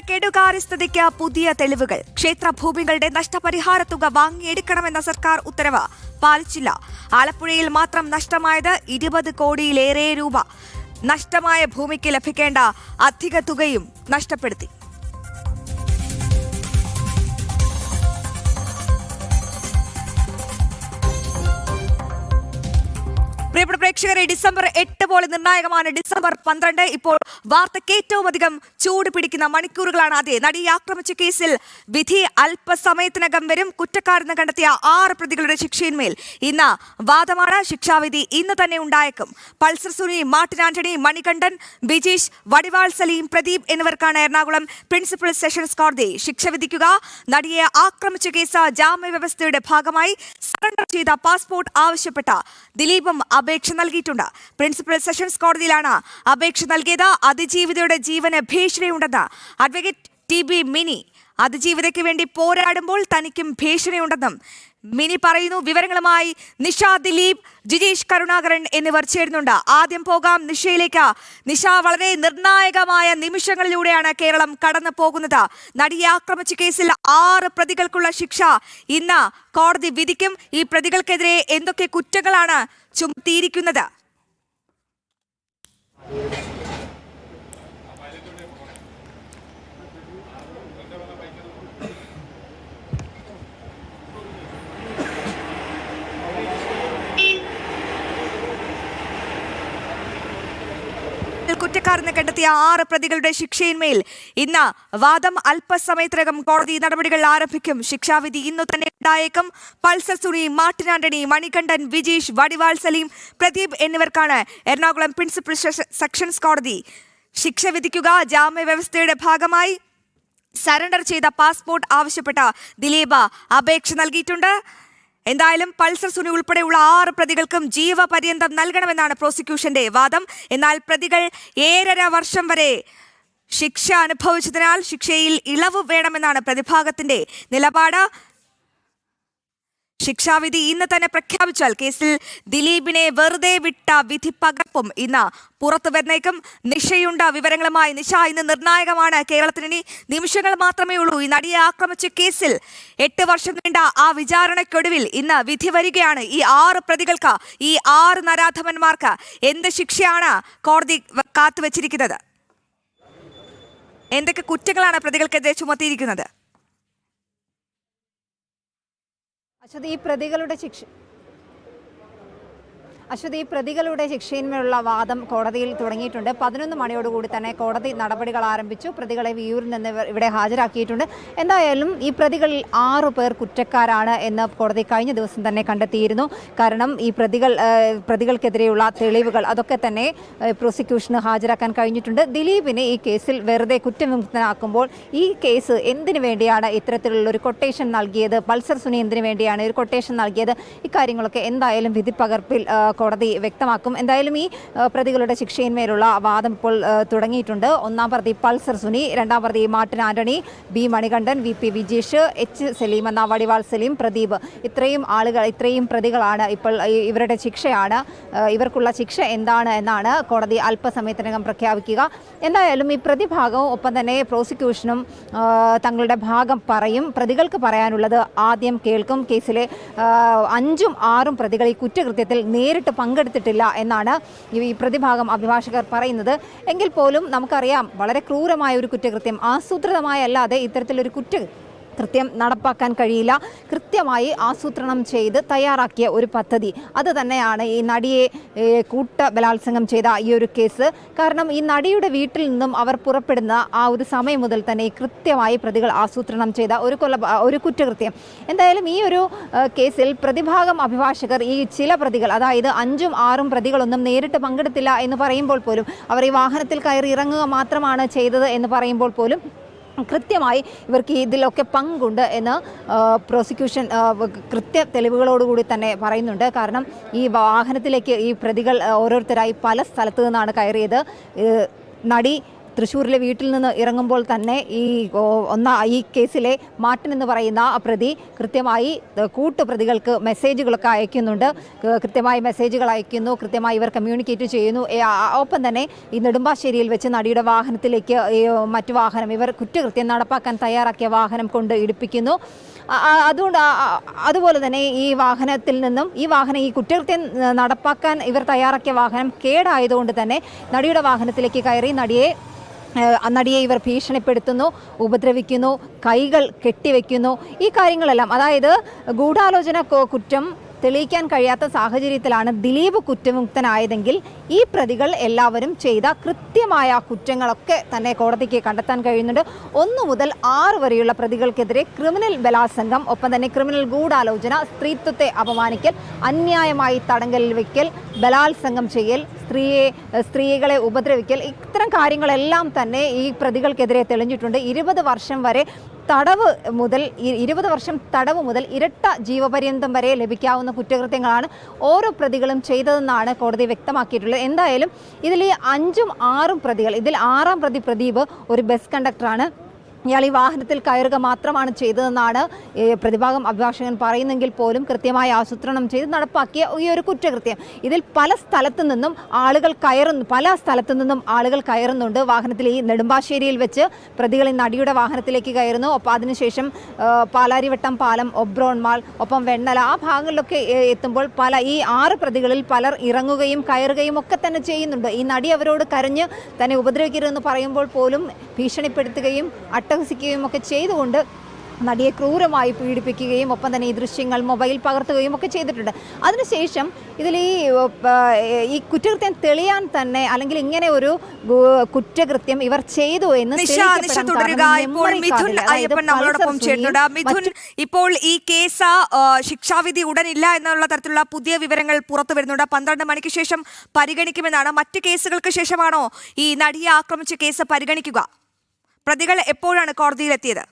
കെടുകാര്യസ്ഥതയ്ക്ക് പുതിയ തെളിവുകൾ. ക്ഷേത്രഭൂമികളുടെ നഷ്ടപരിഹാര തുക വാങ്ങിയെടുക്കണമെന്ന സർക്കാർ ഉത്തരവ് പാലിച്ചില്ല. ആലപ്പുഴയിൽ മാത്രം നഷ്ടമായത് 20 കോടിയിലേറെ രൂപ. നഷ്ടമായ ഭൂമിക്ക് ലഭിക്കേണ്ട അധിക തുകയും നഷ്ടപ്പെടുത്തി. പ്രിയപ്പെട്ട പ്രേക്ഷകരെ, ഡിസംബർ 8 പോലെ നിർണായകമാണ് ഡിസംബർ 12. ഇപ്പോൾ വാർത്തയ്ക്ക് ഏറ്റവും അധികം ചൂട് പിടിക്കുന്ന മണിക്കൂറുകളാണ്. അതെ, നടിയെ ആക്രമിച്ച കേസിൽ വിധി അല്പസമയത്തിനകം വരും. കുറ്റക്കാരെന്ന് കണ്ടെത്തിയ 6 പ്രതികളുടെ ശിക്ഷയിന്മേൽ ഇന്ന് വാദമാണ്. ശിക്ഷാവിധി ഇന്ന് തന്നെ ഉണ്ടായേക്കും. പൾസർ സുനി, മാർട്ടിൻ ആന്റണി, മണികണ്ഠൻ, ബിജീഷ്, വടിവാൾ സലീം, പ്രദീപ് എന്നിവർക്കാണ് എറണാകുളം പ്രിൻസിപ്പൽ സെഷൻസ് കോടതി ശിക്ഷ വിധിക്കുക. നടിയെ ആക്രമിച്ച കേസ് ജാമ്യവ്യവസ്ഥയുടെ ഭാഗമായി സറണ്ടർ ചെയ്ത പാസ്പോർട്ട് ആവശ്യപ്പെട്ട ദിലീപും അപേക്ഷ നൽകിയിട്ടുണ്ട്. പ്രിൻസിപ്പൽ സെഷൻസ് കോടതിയിലാണ് അപേക്ഷ നൽകിയത്. അതിജീവിതയുടെ ജീവന് ഭീഷണിയുണ്ടെന്ന് അഡ്വക്കേറ്റ് TB മിനി. അതിജീവിതയ്ക്ക് വേണ്ടി പോരാടുമ്പോൾ തനിക്കും ഭീഷണിയുണ്ടെന്നും മിനി പറയുന്നു. വിവരങ്ങളുമായി നിഷ ദിലീപ്, ജിജീഷ് കരുണാകരൻ എന്നിവർ ചേരുന്നുണ്ട്. ആദ്യം പോകാം നിഷയിലേക്ക്. നിഷ, വളരെ നിർണായകമായ നിമിഷങ്ങളിലൂടെയാണ് കേരളം കടന്നു പോകുന്നത്. നടിയെ ആക്രമിച്ച കേസിൽ 6 പ്രതികൾക്കുള്ള ശിക്ഷ ഇന്ന് കോടതി വിധിക്കും. ഈ പ്രതികൾക്കെതിരെ എന്തൊക്കെ കുറ്റങ്ങളാണ് ചുമത്തിയിരിക്കുന്നത്? കുറ്റക്കാരെന്ന് കണ്ടെത്തിയ 6 പ്രതികളുടെ ശിക്ഷയിന്മേൽ ഇന്ന് വാദം. അല്പസമയത്തിനകം കോടതി നടപടികൾ ആരംഭിക്കും. ശിക്ഷാവിധി ഇന്നു തന്നെ ഉണ്ടായേക്കും. പൾസർ സുനി, മാർട്ടിൻ ആന്റണി, മണികണ്ഠൻ, വിജീഷ്, വടിവാൾ സലീം, പ്രദീപ് എന്നിവർക്കാണ് എറണാകുളം പ്രിൻസിപ്പൽ സെഷൻസ് കോടതി ശിക്ഷ വിധിക്കുക. ജാമ്യവ്യവസ്ഥയുടെ ഭാഗമായി സറണ്ടർ ചെയ്ത പാസ്പോർട്ട് ആവശ്യപ്പെട്ട ദിലീപ് അപേക്ഷ നൽകിയിട്ടുണ്ട്. എന്തായാലും പൾസർ സുനി ഉൾപ്പെടെയുള്ള 6 പ്രതികൾക്കും ജീവപര്യന്തം നൽകണമെന്നാണ് പ്രോസിക്യൂഷന്റെ വാദം. എന്നാൽ പ്രതികൾ 7.5 വർഷം വരെ ശിക്ഷ അനുഭവിച്ചതിനാൽ ശിക്ഷയിൽ ഇളവ് വേണമെന്നാണ് പ്രതിഭാഗത്തിന്റെ നിലപാട്. ശിക്ഷാവിധി ഇന്ന് തന്നെ പ്രഖ്യാപിച്ചാൽ കേസിൽ ദിലീപിനെ വെറുതെ വിട്ട വിധി പകർപ്പും ഇന്ന് പുറത്തു വന്നേക്കും. നിഷയുണ്ട് വിവരങ്ങളുമായി. നിഷ, ഇന്ന് നിർണായകമാണ്. കേരളത്തിന് ഇനി നിമിഷങ്ങൾ മാത്രമേ ഉള്ളൂ. ഈ നടിയെ ആക്രമിച്ച കേസിൽ 8 വർഷം നീണ്ട ആ വിചാരണയ്ക്കൊടുവിൽ ഇന്ന് വിധി വരികയാണ്. ഈ 6 പ്രതികൾക്ക്, ഈ 6 നരാധമന്മാർക്ക് എന്ത് ശിക്ഷയാണ് കോടതി കാത്തുവച്ചിരിക്കുന്നത്? എന്തൊക്കെ കുറ്റങ്ങളാണ് പ്രതികൾക്കെതിരെ ചുമത്തിയിരിക്കുന്നത്? അശ്വതി, ഈ പ്രതികളുടെ ശിക്ഷയിന്മേലുള്ള വാദം കോടതിയിൽ തുടങ്ങിയിട്ടുണ്ട്. 11 മണിയോടുകൂടി തന്നെ കോടതി നടപടികൾ ആരംഭിച്ചു. പ്രതികളെ വിയൂരിൽ നിന്ന് ഇവിടെ ഹാജരാക്കിയിട്ടുണ്ട്. എന്തായാലും ഈ പ്രതികളിൽ 6 പേർ കുറ്റക്കാരാണ് എന്ന് കോടതി കഴിഞ്ഞ ദിവസം തന്നെ കണ്ടെത്തിയിരുന്നു. കാരണം ഈ പ്രതികൾക്കെതിരെയുള്ള തെളിവുകൾ അതൊക്കെ തന്നെ പ്രോസിക്യൂഷന് ഹാജരാക്കാൻ കഴിഞ്ഞിട്ടുണ്ട്. ദിലീപിനെ ഈ കേസിൽ വെറുതെ കുറ്റവിമുക്തനാക്കുമ്പോൾ ഈ കേസ് എന്തിനു വേണ്ടിയാണ് ഇത്തരത്തിലുള്ള ഒരു കൊട്ടേഷൻ നൽകിയത്, പൾസർ സുനി എന്തിനു വേണ്ടിയാണ് ഒരു കൊട്ടേഷൻ നൽകിയത്, ഇക്കാര്യങ്ങളൊക്കെ എന്തായാലും വിധിപ്പകർപ്പിൽ കോടതി വ്യക്തമാക്കും. എന്തായാലും ഈ പ്രതികളുടെ ശിക്ഷയിന്മേലുള്ള വാദം ഇപ്പോൾ തുടങ്ങിയിട്ടുണ്ട്. 1-ാം പ്രതി പൾസർ സുനി, 2-ാം പ്രതി Martin Antony, B Manikandan, VP Vijeesh, H Saleem എന്ന വടിവാൾ സലീം, പ്രദീപ്, ഇത്രയും പ്രതികളാണ് ഇപ്പോൾ ഇവരുടെ ശിക്ഷയാണ്. ഇവർക്കുള്ള ശിക്ഷ എന്താണ് എന്നാണ് കോടതി അല്പസമയത്തിനകം പ്രഖ്യാപിക്കുക. എന്തായാലും ഈ പ്രതിഭാഗവും ഒപ്പം തന്നെ പ്രോസിക്യൂഷനും തങ്ങളുടെ ഭാഗം പറയും. പ്രതികൾക്ക് പറയാനുള്ളത് ആദ്യം കേൾക്കും. കേസിലെ 5ഉം 6ഉം പ്രതികൾ ഈ കുറ്റകൃത്യത്തിൽ നേരിട്ട് പങ്കെടുത്തിട്ടില്ല എന്നാണ് ഈ പ്രതിഭാഗം അഭിഭാഷകർ പറയുന്നത്. എങ്കിൽ പോലും നമുക്കറിയാം, വളരെ ക്രൂരമായ ഒരു കുറ്റകൃത്യം, ആസൂത്രിതമായല്ലാതെ ഇത്തരത്തിലൊരു കൃത്യം നടപ്പാക്കാൻ കഴിയില്ല. കൃത്യമായി ആസൂത്രണം ചെയ്ത് തയ്യാറാക്കിയ ഒരു പദ്ധതി, അത് തന്നെയാണ് ഈ നടിയെ ബലാത്സംഗം ചെയ്ത ഈ ഒരു കേസ്. കാരണം ഈ നടിയുടെ വീട്ടിൽ നിന്നും അവർ പുറപ്പെടുന്ന ആ ഒരു സമയം മുതൽ തന്നെ കൃത്യമായി പ്രതികൾ ആസൂത്രണം ചെയ്ത ഒരു കുറ്റകൃത്യം. എന്തായാലും ഈ ഒരു കേസിൽ പ്രതിഭാഗം അഭിഭാഷകർ ഈ ചില പ്രതികൾ, അതായത് 5ഉം 6ഉം പ്രതികളൊന്നും നേരിട്ട് പങ്കെടുത്തില്ല എന്ന് പറയുമ്പോൾ പോലും, അവർ ഈ വാഹനത്തിൽ കയറി ഇറങ്ങുക മാത്രമാണ് ചെയ്തത് എന്ന് പറയുമ്പോൾ പോലും കൃത്യമായി ഇവർക്ക് ഇതിലൊക്കെ പങ്കുണ്ട് എന്ന് പ്രോസിക്യൂഷൻ കൃത്യ തെളിവുകളോടുകൂടി തന്നെ പറയുന്നുണ്ട്. കാരണം ഈ വാഹനത്തിലേക്ക് ഈ പ്രതികൾ ഓരോരുത്തരായി പല സ്ഥലത്തു നിന്നാണ് കയറിയത്. നടി തൃശ്ശൂരിലെ വീട്ടിൽ നിന്ന് ഇറങ്ങുമ്പോൾ തന്നെ ഈ കേസിലെ മാർട്ടിൻ എന്ന് പറയുന്ന പ്രതി കൃത്യമായി കൂട്ടുപ്രതികൾക്ക് മെസ്സേജുകളൊക്കെ അയക്കുന്നുണ്ട്. കൃത്യമായി മെസ്സേജുകൾ അയക്കുന്നു, കൃത്യമായി ഇവർ കമ്മ്യൂണിക്കേറ്റ് ചെയ്യുന്നു. ഒപ്പം തന്നെ ഈ നെടുമ്പാശ്ശേരിയിൽ വെച്ച് നടിയുടെ വാഹനത്തിലേക്ക് മറ്റു വാഹനം, ഇവർ കുറ്റകൃത്യം നടപ്പാക്കാൻ തയ്യാറാക്കിയ വാഹനം കൊണ്ട് ഇടിപ്പിക്കുന്നു. അതുപോലെ തന്നെ ഈ വാഹനം ഈ കുറ്റകൃത്യം നടപ്പാക്കാൻ ഇവർ തയ്യാറാക്കിയ വാഹനം കേടായതുകൊണ്ട് തന്നെ നടിയുടെ വാഹനത്തിലേക്ക് കയറി നടിയെ ഇവർ ഭീഷണിപ്പെടുത്തുന്നു, ഉപദ്രവിക്കുന്നു, കൈകൾ കെട്ടിവെക്കുന്നു. ഈ കാര്യങ്ങളെല്ലാം, അതായത് ഗൂഢാലോചന കുറ്റം തെളിയിക്കാൻ കഴിയാത്ത സാഹചര്യത്തിലാണ് ദിലീപ് കുറ്റമുക്തനായതെങ്കിൽ ഈ പ്രതികൾ എല്ലാവരും ചെയ്ത കൃത്യമായ കുറ്റങ്ങളൊക്കെ തന്നെ കോടതിക്ക് കണ്ടെത്താൻ കഴിയുന്നുണ്ട്. 1 മുതൽ 6 വരെയുള്ള പ്രതികൾക്കെതിരെ ക്രിമിനൽ ബലാത്സംഗം, ഒപ്പം തന്നെ ക്രിമിനൽ ഗൂഢാലോചന, സ്ത്രീത്വത്തെ അപമാനിക്കൽ, അന്യായമായി തടങ്കലിൽ വയ്ക്കൽ, ബലാത്സംഗം ചെയ്യൽ, സ്ത്രീകളെ ഉപദ്രവിക്കൽ, ഇത്തരം കാര്യങ്ങളെല്ലാം തന്നെ ഈ പ്രതികൾക്കെതിരെ തെളിഞ്ഞിട്ടുണ്ട്. 20 വർഷം തടവ് മുതൽ ഇരട്ട ജീവപര്യന്തം വരെ ലഭിക്കാവുന്ന കുറ്റകൃത്യങ്ങളാണ് ഓരോ പ്രതികളും ചെയ്തതെന്നാണ് കോടതി വ്യക്തമാക്കിയിട്ടുള്ളത്. എന്തായാലും ഇതിൽ ഈ 5ഉം 6ഉം പ്രതികൾ, ഇതിൽ 6ആം പ്രതി പ്രദീപ് ഒരു ബസ് കണ്ടക്ടറാണ്. ഇയാൾ ഈ വാഹനത്തിൽ കയറുക മാത്രമാണ് ചെയ്തതെന്നാണ് പ്രതിഭാഗം അഭിഭാഷകൻ പറയുന്നെങ്കിൽ പോലും കൃത്യമായി ആസൂത്രണം ചെയ്ത് നടപ്പാക്കിയ ഈ ഒരു കുറ്റകൃത്യം. ഇതിൽ പല സ്ഥലത്തു നിന്നും ആളുകൾ കയറുന്നുണ്ട് വാഹനത്തിൽ. ഈ നെടുമ്പാശ്ശേരിയിൽ വെച്ച് പ്രതികൾ ഈ നടിയുടെ വാഹനത്തിലേക്ക് കയറുന്നു. ഒപ്പം അതിനുശേഷം പാലാരിവട്ടം പാലം, ഒബ്രോൺ മാൾ, ഒപ്പം വെണ്ണല, ആ ഭാഗങ്ങളിലൊക്കെ എത്തുമ്പോൾ ഈ 6 പ്രതികളിൽ പലർ ഇറങ്ങുകയും കയറുകയും ഒക്കെ തന്നെ ചെയ്യുന്നുണ്ട്. ഈ നടി അവരോട് കരഞ്ഞ് തന്നെ ഉപദ്രവിക്കരുതെന്ന് പറയുമ്പോൾ പോലും ഭീഷണിപ്പെടുത്തുകയും അട്ടഹസിക്കുകയും ഒക്കെ ചെയ്തുകൊണ്ട് നടിയെ ക്രൂരമായി പീഡിപ്പിക്കുകയും ഒപ്പം തന്നെ ഈ ദൃശ്യങ്ങൾ മൊബൈൽ പകർത്തുകയും ഒക്കെ ചെയ്തിട്ടുണ്ട്. അതിനുശേഷം ഇതിൽ ഈ കുറ്റകൃത്യം തെളിയാൻ തന്നെ, അല്ലെങ്കിൽ ഇങ്ങനെ ഒരു കുറ്റകൃത്യം ഇവർ ചെയ്തു എന്ന് ഇപ്പോൾ ഈ കേസ് ശിക്ഷാവിധി ഉടനില്ല എന്നുള്ള തരത്തിലുള്ള പുതിയ വിവരങ്ങൾ പുറത്തു വരുന്നുണ്ട്. 12 മണിക്ക് ശേഷം പരിഗണിക്കുമെന്നാണ്. മറ്റ് കേസുകൾക്ക് ശേഷമാണോ ഈ നടിയെ ആക്രമിച്ച കേസ് പരിഗണിക്കുക? പ്രതികൾ എപ്പോഴാണ് കോടതിയിലെത്തിയത്?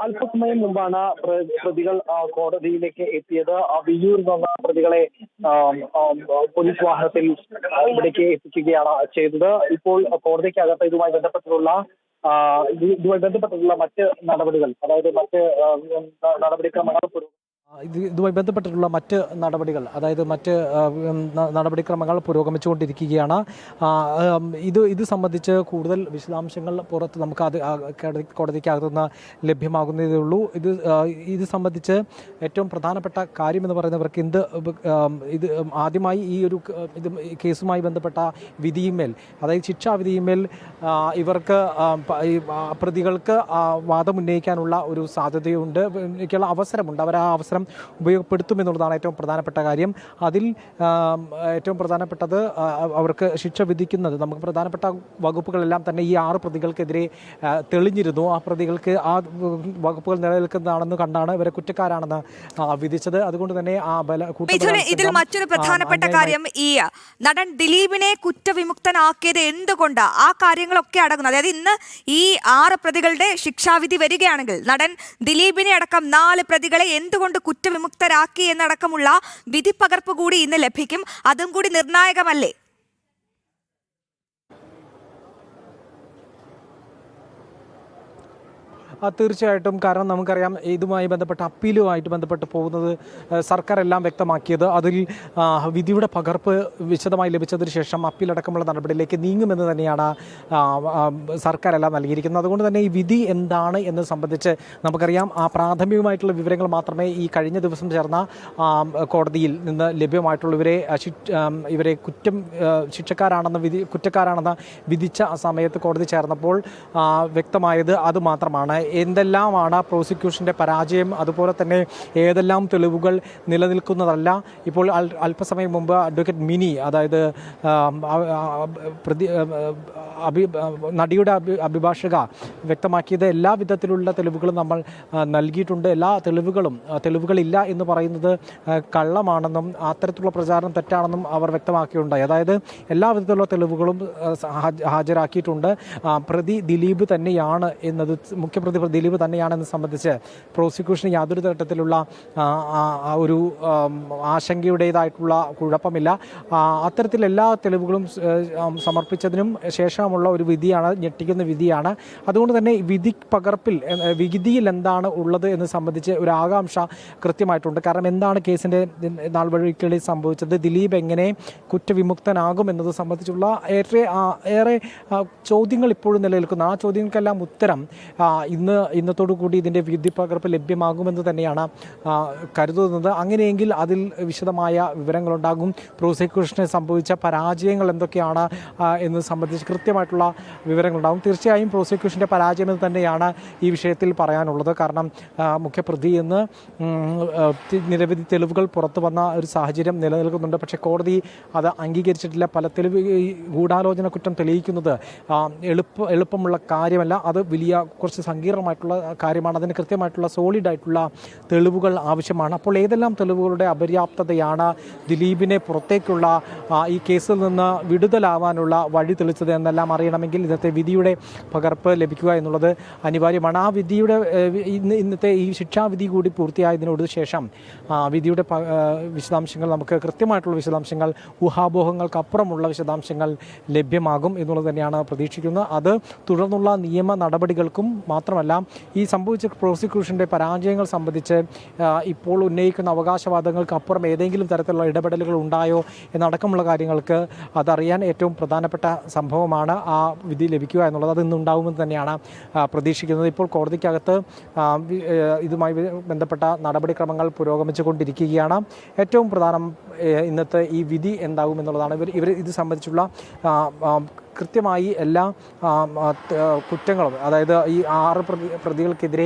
അല്പസമയം മുമ്പാണ് പ്രതികൾ കോടതിയിലേക്ക് എത്തിയത്. വിയ്യൂരിൽ നിന്ന് പ്രതികളെ പോലീസ് വാഹനത്തിൽ ഇവിടേക്ക് എത്തിക്കുകയാണ് ചെയ്തത്. ഇപ്പോൾ കോടതിക്കകത്ത് ഇതുമായി ബന്ധപ്പെട്ടുള്ള മറ്റ് നടപടികൾ, അതായത് മറ്റ് നടപടിക്രമങ്ങൾ ഇതുമായി ബന്ധപ്പെട്ടിട്ടുള്ള മറ്റ് നടപടിക്രമങ്ങൾ പുരോഗമിച്ചുകൊണ്ടിരിക്കുകയാണ്. ഇത് സംബന്ധിച്ച് കൂടുതൽ വിശദാംശങ്ങൾ പുറത്ത് നമുക്ക് കോടതിക്കകത്തുനിന്ന് ലഭ്യമാകുന്നതേ ഉള്ളൂ. ഇത് സംബന്ധിച്ച് ഏറ്റവും പ്രധാനപ്പെട്ട കാര്യമെന്ന് പറയുന്നവർക്ക് ഇത് ആദ്യമായി ഈ ഒരു കേസുമായി ബന്ധപ്പെട്ട വിധിയുമേൽ, അതായത് ശിക്ഷാവിധിയുമേൽ ഇവർക്ക് പ്രതികൾക്ക് വാദമുന്നയിക്കാനുള്ള ഒരു സാധ്യതയുണ്ട്, എനിക്കുള്ള അവസരമുണ്ട്. അവർ ആ അവസരം ഉപയോഗപ്പെടുത്തുമെന്നുള്ളതാണ് ഏറ്റവും പ്രധാനപ്പെട്ട കാര്യം. അതിൽ ഏറ്റവും പ്രധാനപ്പെട്ടത് അവർക്ക് ശിക്ഷ വിധിക്കുന്നത്, നമുക്ക് പ്രധാനപ്പെട്ട വകുപ്പുകളെല്ലാം തന്നെ ഈ 6 പ്രതികൾക്കെതിരെ തെളിഞ്ഞിരുന്നു. ആ പ്രതികൾക്ക് ആ വകുപ്പുകൾ നിലനിൽക്കുന്നതാണെന്ന് കണ്ടാണ് ഇവരെ കുറ്റക്കാരാണെന്ന് വിധിച്ചത്. അതുകൊണ്ട് തന്നെ ഇതിൽ മറ്റൊരു പ്രധാനപ്പെട്ട കാര്യം, ഈ നടൻ ദിലീപിനെ കുറ്റവിമുക്തനാക്കിയത് എന്തുകൊണ്ട്, ആ കാര്യങ്ങളൊക്കെ അടങ്ങുന്നു. അതായത് ഇന്ന് ഈ 6 പ്രതികളുടെ ശിക്ഷാവിധി വരികയാണെങ്കിൽ നടൻ ദിലീപിനെ അടക്കം 4 പ്രതികളെ എന്തുകൊണ്ട് കുറ്റവിമുക്തരാക്കി എന്നടക്കമുള്ള വിധിപ്പകർപ്പ് കൂടി ഇന്ന് ലഭിക്കും. അതും കൂടി നിർണായകമല്ലേ? തീർച്ചയായിട്ടും. കാരണം നമുക്കറിയാം, ഇതുമായി ബന്ധപ്പെട്ട അപ്പീലുമായിട്ട് ബന്ധപ്പെട്ട് പോകുന്നത് സർക്കാർ എല്ലാം വ്യക്തമാക്കിയത് അതിൽ വിധിയുടെ പകർപ്പ് വിശദമായി ലഭിച്ചതിന് ശേഷം അപ്പീലടക്കമുള്ള നടപടിയിലേക്ക് നീങ്ങുമെന്ന് തന്നെയാണ് സർക്കാർ എല്ലാം നൽകിയിരിക്കുന്നത്. അതുകൊണ്ട് തന്നെ ഈ വിധി എന്താണ് എന്ന് സംബന്ധിച്ച് നമുക്കറിയാം, ആ പ്രാഥമികമായിട്ടുള്ള വിവരങ്ങൾ മാത്രമേ ഈ കഴിഞ്ഞ ദിവസം ചേർന്ന കോടതിയിൽ നിന്ന് ലഭ്യമായിട്ടുള്ള ഇവരെ കുറ്റക്കാരാണെന്ന് വിധിച്ച സമയത്ത് കോടതി ചേർന്നപ്പോൾ വ്യക്തമായത് അത് മാത്രമാണ്. എന്തെല്ലാമാണ് പ്രോസിക്യൂഷൻ്റെ പരാജയം, അതുപോലെ തന്നെ ഏതെല്ലാം തെളിവുകൾ നിലനിൽക്കുന്നതല്ല. ഇപ്പോൾ അല്പസമയം മുമ്പ് അഡ്വക്കേറ്റ് മിനി, അതായത് നടിയുടെ അഭിഭാഷക വ്യക്തമാക്കിയത് എല്ലാ വിധത്തിലുള്ള തെളിവുകളും നമ്മൾ നൽകിയിട്ടുണ്ട്. എല്ലാ തെളിവുകളില്ല എന്ന് പറയുന്നത് കള്ളമാണെന്നും അത്തരത്തിലുള്ള പ്രചാരണം തെറ്റാണെന്നും അവർ വ്യക്തമാക്കിയിട്ടുണ്ടായി. അതായത് എല്ലാ വിധത്തിലുള്ള തെളിവുകളും ഹാജരാക്കിയിട്ടുണ്ട്. പ്രതി ദിലീപ് തന്നെയാണ് എന്നത്, മുഖ്യപ്രതി പ്രതി ദിലീപ് തന്നെയാണെന്ന് സംബന്ധിച്ച് പ്രോസിക്യൂഷന് യാതൊരു തരത്തിലുള്ള ഒരു ആശങ്കയുടേതായിട്ടുള്ള കുഴപ്പമില്ല. അത്തരത്തിൽ എല്ലാ തെളിവുകളും സമർപ്പിച്ചതിനും ശേഷമുള്ള ഒരു വിധിയാണ്, ഞെട്ടിക്കുന്ന വിധിയാണ്. അതുകൊണ്ട് തന്നെ വിധിയിൽ എന്താണ് ഉള്ളത് എന്ന് സംബന്ധിച്ച് ഒരു ആകാംക്ഷ കൃത്യമായിട്ടുണ്ട്. കാരണം എന്താണ് കേസിൻ്റെ നാൾവഴികളിൽ സംഭവിച്ചത്, ദിലീപ് എങ്ങനെ കുറ്റവിമുക്തനാകും എന്നത് സംബന്ധിച്ചുള്ള ഏറെ ചോദ്യങ്ങൾ ഇപ്പോഴും നിലനിൽക്കുന്നു. ആ ചോദ്യങ്ങൾക്കെല്ലാം ഉത്തരം ഇന്നത്തോടു കൂടി ഇതിൻ്റെ വിധി പകർപ്പ് ലഭ്യമാകുമെന്ന് തന്നെയാണ് കരുതുന്നത്. അങ്ങനെയെങ്കിൽ അതിൽ വിശദമായ വിവരങ്ങളുണ്ടാകും. പ്രോസിക്യൂഷന് സംഭവിച്ച പരാജയങ്ങൾ എന്തൊക്കെയാണ് എന്ന് സംബന്ധിച്ച് കൃത്യമായിട്ടുള്ള വിവരങ്ങളുണ്ടാകും. തീർച്ചയായും പ്രോസിക്യൂഷൻ്റെ പരാജയം എന്ന് തന്നെയാണ് ഈ വിഷയത്തിൽ പറയാനുള്ളത്. കാരണം മുഖ്യപ്രതി എന്ന് നിരവധി തെളിവുകൾ പുറത്തു വന്ന ഒരു സാഹചര്യം നിലനിൽക്കുന്നുണ്ട്. പക്ഷേ കോടതി അത് അംഗീകരിച്ചിട്ടില്ല. പല ഗൂഢാലോചന കുറ്റം തെളിയിക്കുന്നത് എളുപ്പമുള്ള കാര്യമല്ല. അത് വലിയ കുറച്ച് സങ്കീർണമായിട്ടുള്ള കാര്യമാണ്. അതിന് കൃത്യമായിട്ടുള്ള സോളിഡായിട്ടുള്ള തെളിവുകൾ ആവശ്യമാണ്. അപ്പോൾ ഏതെല്ലാം തെളിവുകളുടെ അപര്യാപ്തതയാണ് ദിലീപിനെ പുറത്തേക്കുള്ള ഈ കേസിൽ നിന്ന് വിടുതലാവാനുള്ള വഴി തെളിച്ചത് എന്നെല്ലാം അറിയണമെങ്കിൽ ഇന്നത്തെ വിധിയുടെ പകർപ്പ് ലഭിക്കുക എന്നുള്ളത് അനിവാര്യമാണ്. ആ വിധിയുടെ ഇന്നത്തെ ഈ ശിക്ഷാവിധി കൂടി പൂർത്തിയായതിനോട് ശേഷം വിധിയുടെ വിശദാംശങ്ങൾ, നമുക്ക് കൃത്യമായിട്ടുള്ള വിശദാംശങ്ങൾ, ഊഹാപോഹങ്ങൾക്കപ്പുറമുള്ള വിശദാംശങ്ങൾ ലഭ്യമാകും എന്നുള്ളത് തന്നെയാണ് പ്രതീക്ഷിക്കുന്നത്. അത് തുടർന്നുള്ള നിയമ നടപടികൾക്കും മാത്രമല്ല, ഈ സംഭവിച്ച പ്രോസിക്യൂഷൻ്റെ പരാജയങ്ങൾ സംബന്ധിച്ച് ഇപ്പോൾ ഉന്നയിക്കുന്ന അവകാശവാദങ്ങൾക്ക് അപ്പുറം ഏതെങ്കിലും തരത്തിലുള്ള ഇടപെടലുകൾ ഉണ്ടായോ എന്നടക്കമുള്ള കാര്യങ്ങൾക്ക് അതറിയാൻ ഏറ്റവും പ്രധാനപ്പെട്ട സംഭവമാണ് ആ വിധി ലഭിക്കുക എന്നുള്ളത്. അത് ഇന്നുണ്ടാവുമെന്ന് തന്നെയാണ് പ്രതീക്ഷിക്കുന്നത്. ഇപ്പോൾ കോടതിക്കകത്ത് ഇതുമായി ബന്ധപ്പെട്ട നടപടിക്രമങ്ങൾ പുരോഗമിച്ചുകൊണ്ടിരിക്കുകയാണ്. ഏറ്റവും പ്രധാനം ഇന്നത്തെ ഈ വിധി എന്താകുമെന്നുള്ളതാണ്. ഇവർ ഇത് സംബന്ധിച്ചുള്ള കൃത്യമായി എല്ലാ കുറ്റങ്ങളും, അതായത് ഈ 6 പ്രതികൾക്കെതിരെ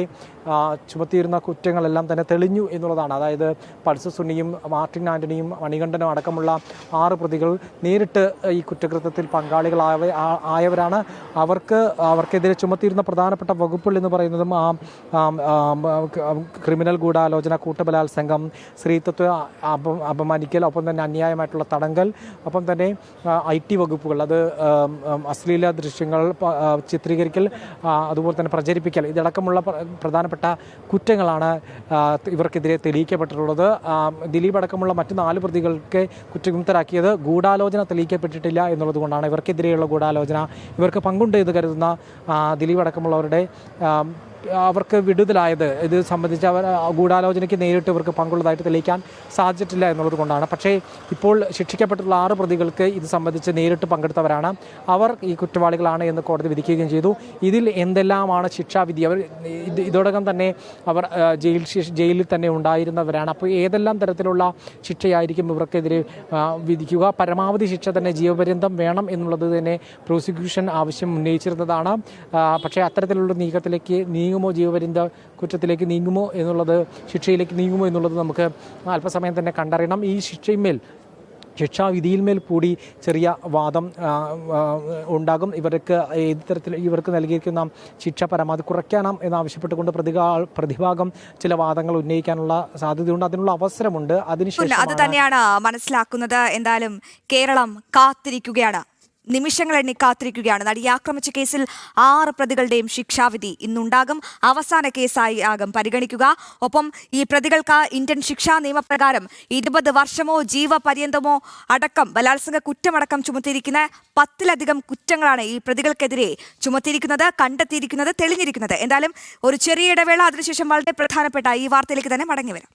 ചുമത്തിയിരുന്ന കുറ്റങ്ങളെല്ലാം തന്നെ തെളിഞ്ഞു എന്നുള്ളതാണ്. അതായത് പൾസ് സുനിയും മാർട്ടിൻ ആൻ്റണിയും മണികണ്ഠനും അടക്കമുള്ള 6 പ്രതികൾ നേരിട്ട് ഈ കുറ്റകൃത്യത്തിൽ പങ്കാളികളായവരാണ്. അവർക്കെതിരെ ചുമത്തിയിരുന്ന പ്രധാനപ്പെട്ട വകുപ്പുകൾ എന്ന് പറയുന്നതും ക്രിമിനൽ ഗൂഢാലോചന, കൂട്ടബലാത്സംഗം, സ്ത്രീത്വത്തെ അപമാനിക്കൽ, ഒപ്പം തന്നെ അന്യായമായിട്ടുള്ള തടങ്കൽ, ഒപ്പം തന്നെ IT വകുപ്പുകൾ, അത് അശ്ലീല ദൃശ്യങ്ങൾ ചിത്രീകരിക്കൽ, അതുപോലെ തന്നെ പ്രചരിപ്പിക്കൽ, ഇതടക്കമുള്ള പ്രധാനപ്പെട്ട കുറ്റങ്ങളാണ് ഇവർക്കെതിരെ തെളിയിക്കപ്പെട്ടിട്ടുള്ളത്. ദിലീപ് അടക്കമുള്ള മറ്റ് 4 പ്രതികൾക്ക് കുറ്റവിമുക്തരാക്കിയത് ഗൂഢാലോചന തെളിയിക്കപ്പെട്ടിട്ടില്ല എന്നുള്ളത് കൊണ്ടാണ്. ഇവർക്കെതിരെയുള്ള ഗൂഢാലോചന, ഇവർക്ക് പങ്കുണ്ട് എന്ന് കരുതുന്ന ദിലീപ് അടക്കമുള്ളവരുടെ അവർക്ക് വിടുതലായത്. ഇത് സംബന്ധിച്ച് അവർ ഗൂഢാലോചനയ്ക്ക് നേരിട്ട് ഇവർക്ക് പങ്കുള്ളതായിട്ട് തെളിയിക്കാൻ സാധിച്ചിട്ടില്ല എന്നുള്ളത് കൊണ്ടാണ്. പക്ഷേ ഇപ്പോൾ ശിക്ഷിക്കപ്പെട്ടിട്ടുള്ള 6 പ്രതികൾക്ക് ഇത് സംബന്ധിച്ച് നേരിട്ട് പങ്കെടുത്തവരാണ്. അവർ ഈ കുറ്റവാളികളാണ് എന്ന് കോടതി വിധിക്കുകയും ചെയ്തു. ഇതിൽ എന്തെല്ലാമാണ് ശിക്ഷാവിധി, അവർ ഇതോടകം തന്നെ അവർ ജയിലിൽ തന്നെ ഉണ്ടായിരുന്നവരാണ്. അപ്പോൾ ഏതെല്ലാം തരത്തിലുള്ള ശിക്ഷയായിരിക്കും ഇവർക്കെതിരെ വിധിക്കുക? പരമാവധി ശിക്ഷ തന്നെ ജീവപര്യന്തം വേണം എന്നുള്ളത് തന്നെ പ്രോസിക്യൂഷൻ ആവശ്യം ഉന്നയിച്ചിരുന്നതാണ്. പക്ഷേ അത്തരത്തിലുള്ള നീക്കത്തിലേക്ക് നീങ്ങുമോ, ജീവപര്യന്ത കുറ്റത്തിലേക്ക് നീങ്ങുമോ എന്നുള്ളത്, ശിക്ഷയിലേക്ക് നീങ്ങുമോ എന്നുള്ളത് നമുക്ക് അല്പസമയം തന്നെ കണ്ടറിയണം. ഈ ശിക്ഷാവിധിയിന്മേൽ കൂടി ചെറിയ വാദം ഉണ്ടാകും. ഇവർക്ക് നൽകിയിരിക്കുന്ന ശിക്ഷ പരമാവധി കുറയ്ക്കണം എന്നാവശ്യപ്പെട്ടുകൊണ്ട് പ്രതിഭാഗം ചില വാദങ്ങൾ ഉന്നയിക്കാനുള്ള സാധ്യതയുണ്ട്, അതിനുള്ള അവസരമുണ്ട്. അതിനുശേഷം അത് തന്നെയാണ് മനസ്സിലാക്കുന്നത്. എന്തായാലും കേരളം കാത്തിരിക്കുകയാണ്, നിമിഷങ്ങൾ എണ്ണി കാത്തിരിക്കുകയാണ്. നടിയെ ആക്രമിച്ച കേസിൽ 6 പ്രതികളുടെയും ശിക്ഷാവിധി ഇന്നുണ്ടാകും. അവസാന കേസായി ആകും പരിഗണിക്കുക. ഒപ്പം ഈ പ്രതികൾക്ക് ഇന്ത്യൻ ശിക്ഷാ നിയമപ്രകാരം 20 വർഷമോ ജീവപര്യന്തമോ അടക്കം ബലാത്സംഗ കുറ്റമടക്കം ചുമത്തിയിരിക്കുന്ന 10-ലധികം കുറ്റങ്ങളാണ് ഈ പ്രതികൾക്കെതിരെ ചുമത്തിയിരിക്കുന്നത്, കണ്ടെത്തിയിരിക്കുന്നത്, തെളിഞ്ഞിരിക്കുന്നത്. എന്തായാലും ഒരു ചെറിയ ഇടവേള, അതിനുശേഷം വളരെ പ്രധാനപ്പെട്ട ഈ വാർത്തയിലേക്ക് തന്നെ മടങ്ങി വരാം.